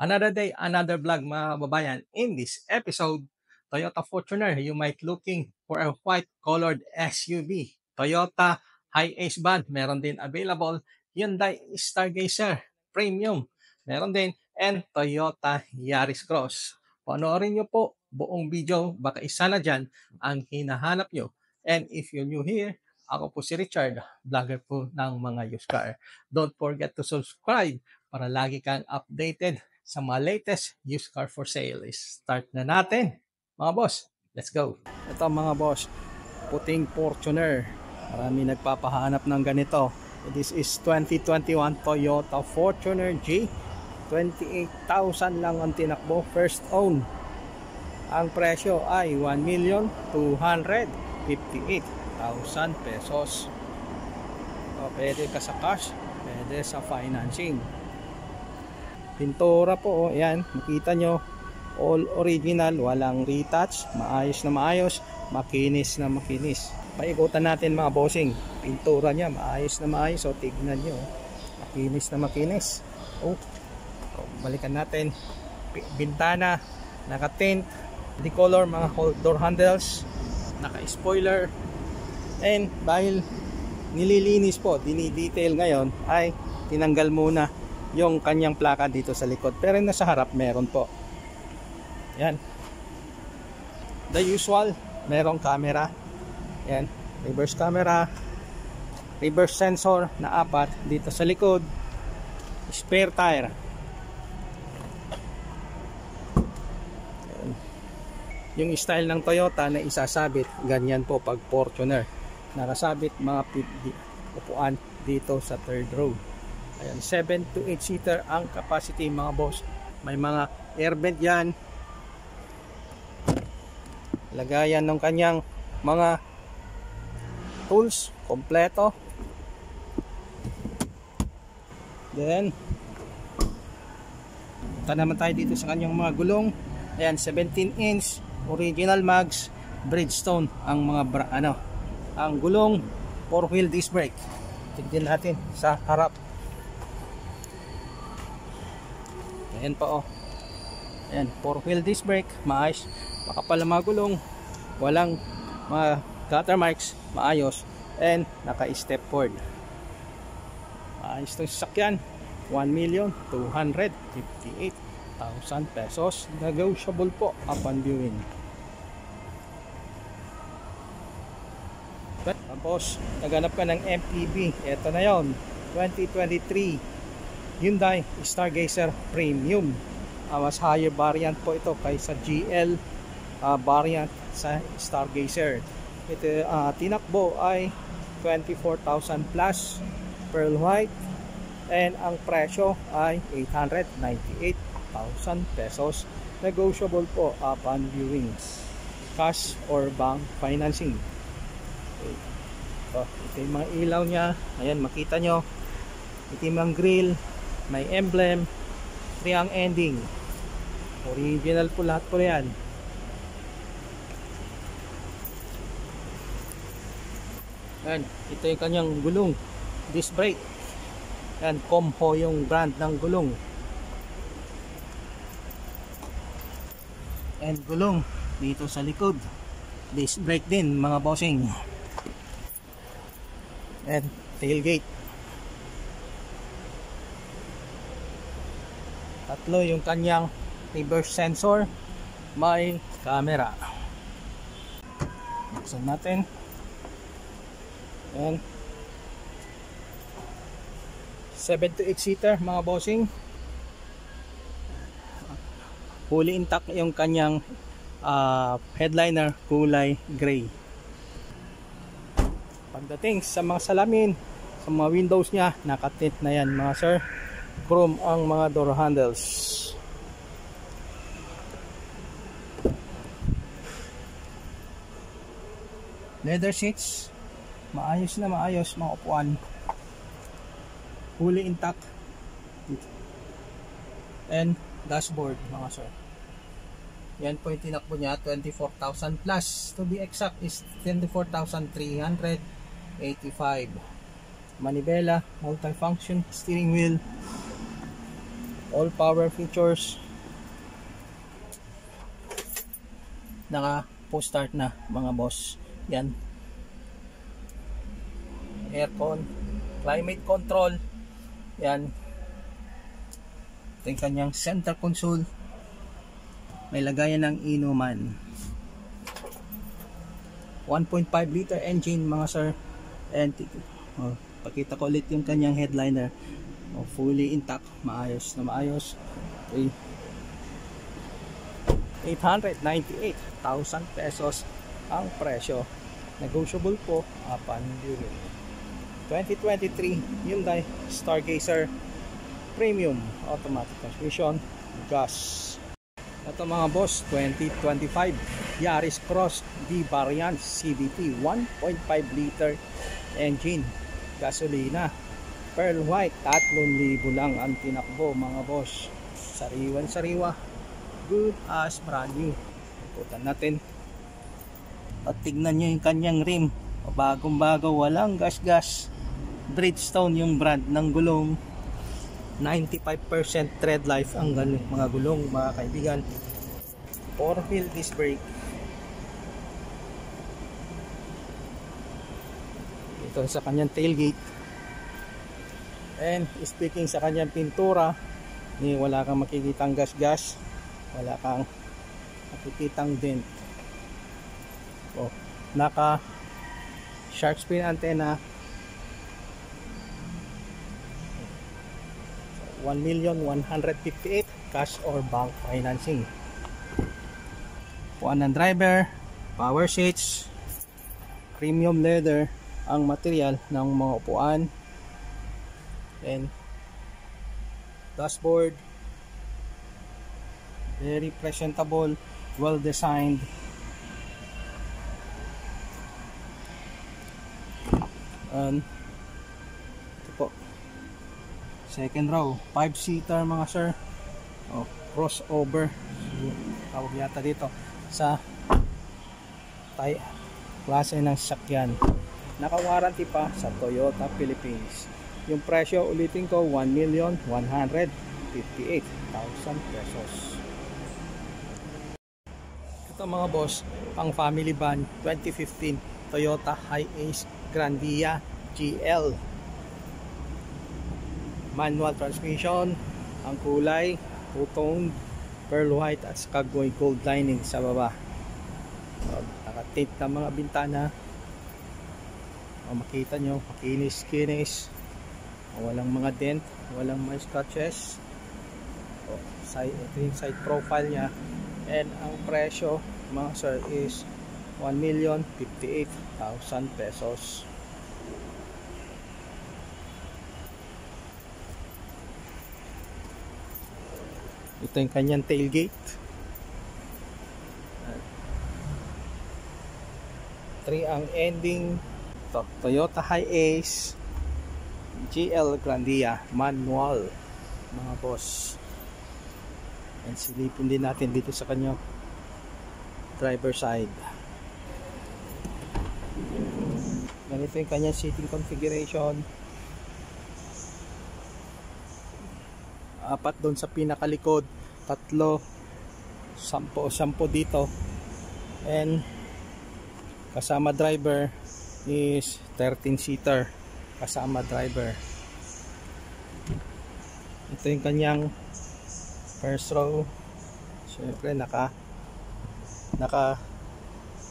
Another day, another vlog mga kababayan. In this episode, Toyota Fortuner, you might looking for a white colored SUV. Toyota Hi-Ace van, meron din available. Hyundai Stargazer Premium, meron din. And Toyota Yaris Cross. Panoorin nyo po buong video, baka isa na dyan ang hinahanap nyo. And if you're new here, ako po si Richard, vlogger po ng mga used car. Don't forget to subscribe para lagi kang updated sa mga latest used car for sale. Start na natin mga boss, let's go. Ito mga boss, puting Fortuner, marami nagpapahanap ng ganito. This is 2021 Toyota Fortuner G. 28,000 lang ang tinakbo, first own. Ang presyo ay 1,258,000 pesos. Pwede ka sa cash, pwede sa financing. Pintura po, yan, makita nyo, all original, walang retouch, maayos na maayos, makinis na makinis. Paikutan natin mga bossing, pintura nya maayos na maayos, o tignan nyo, makinis na makinis. Balikan natin, bintana, naka-tint, decolor, mga door handles, naka-spoiler, and dahil nililinis po, dinidetail ngayon, ay tinanggal muna yung kanyang plaka dito sa likod, pero nasa harap meron po. Yan, the usual, merong camera, yan, reverse camera, reverse sensor na 4 dito sa likod, spare tire. Yan. Yung style ng Toyota na isasabit, ganyan po pag Fortuner, nakasabit mga upuan dito sa third row. Ayan, 7 to 8 seater ang capacity mga boss. May mga air vent yan, lagayan ng kanyang mga tools kompleto. Then punta naman tayo dito sa kanyang mga gulong. Ayan, 17 inch original mags Bridgestone ang mga ang gulong, 4-wheel disc brake. Tignan natin sa harap. Ayan pa ayan, 4-wheel disc brake, maayos, makapal ang mga gulong, walang mga gutter marks, maayos, and naka-step forward. Maayos itong sasakyan, 1,258,000 pesos, negotiable po upon viewing. Tapos naghanap ka ng MPV, eto na yon, 2023 Hyundai Stargazer Premium. Mas higher variant po ito kaysa GL variant sa Stargazer. Ito tinakbo ay 24,000 plus, pearl white, and ang presyo ay 898,000 pesos, negotiable po upon viewings, cash or bank financing. Okay. Ito yung mga ilaw nya, ayan, makita nyo, itim ang grill, may emblem, 3 ang ending, original po lahat po yan. Yan, ito yung kanyang gulong, disc brake. Yan, Comho yung brand ng gulong. And gulong dito sa likod, disc brake din mga bossing. And tailgate, tatlo yung kanyang reverse sensor, may camera. Buksan natin. Ayan, 7 to 8 seater mga bossing, fully intact yung kanyang headliner, kulay gray. Pagdating sa mga salamin, sa mga windows nya, nakatint na yan mga sir, chrome ang mga door handles. Leather seats, maayos na maayos mga upuan, fully intact, and dashboard mga sir. Yan po yung tinakbo niya, 24,000 plus, to be exact is 24,385. Manibela, multifunction steering wheel, All power features. Naka post start na mga boss. Yan. Aircon, climate control. Yan. Ito yung kanyang center console. May lagayan ng inuman. 1.5 liter engine mga sir. And pakita ko ulit yung kanyang headliner. Fully intact. Maayos na maayos. Okay. 898,000 pesos ang presyo. Negotiable po upon viewing. 2023 Hyundai Stargazer Premium Automatic Transmission Gas. Ito mga boss, 2025 Yaris Cross D Variant CVT 1.5 liter engine, gasolina, pearl white, 3,000 lang ang tinakbo mga boss. Sariwan sariwa, good as brand new. Ikutan natin at tignan nyo yung kanyang rim, bagong bago, walang gas. Bridgestone yung brand ng gulong. 95% tread life ang mga gulong mga kaibigan. 4-wheel disc brake. Ito sa kanyang tailgate. And speaking sa kanyang pintura, wala kang makikitang gas, wala kang makikitang dent. Naka shark fin antenna. 1,158,000 cash or bank financing. Puan ng driver, power seats, premium leather ang material ng mga upuan, and dashboard very presentable, well designed. And ito po, second row, 5-seater mga sir. Crossover tawag yata dito sa klase ng sakyan. Naka-warranty pa sa Toyota Philippines. Yung presyo, ulitin ko, 1,158,000 pesos. Ito mga boss, pang family van, 2015 Toyota Hiace Grandia GL. Manual transmission, ang kulay two-tone, pearl white at saka gold lining sa baba. Naka-tape ng mga bintana. Makita nyo, makinis-kinis, walang mga dent, walang mga scratches. Ito yung side profile nya. And ang presyo mga sir is 1,058,000 pesos. Ito yung kanyang tailgate. 3 ang ending. Ito, Toyota Hiace GL Grandia manual mga boss. And silipin din natin dito sa kanyang driver side. Ganito yung kanyang seating configuration. 4 doon sa pinakalikod, 3, 10 dito, and kasama driver is 13-seater kasama driver. Ito yung kanyang first row. Siyempre naka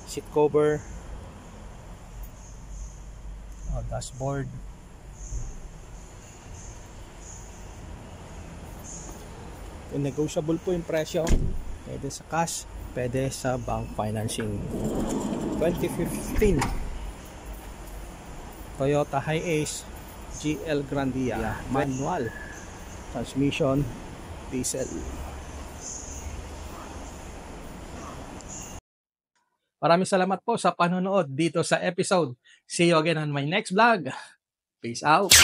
seat cover, dashboard. Negotiable po yung presyo, pwede sa cash, pwede sa bank financing. 2015 Toyota Hiace GL Grandia manual transmission, diesel. Maraming salamat po sa panonood dito sa episode. See you again on my next vlog. Peace out.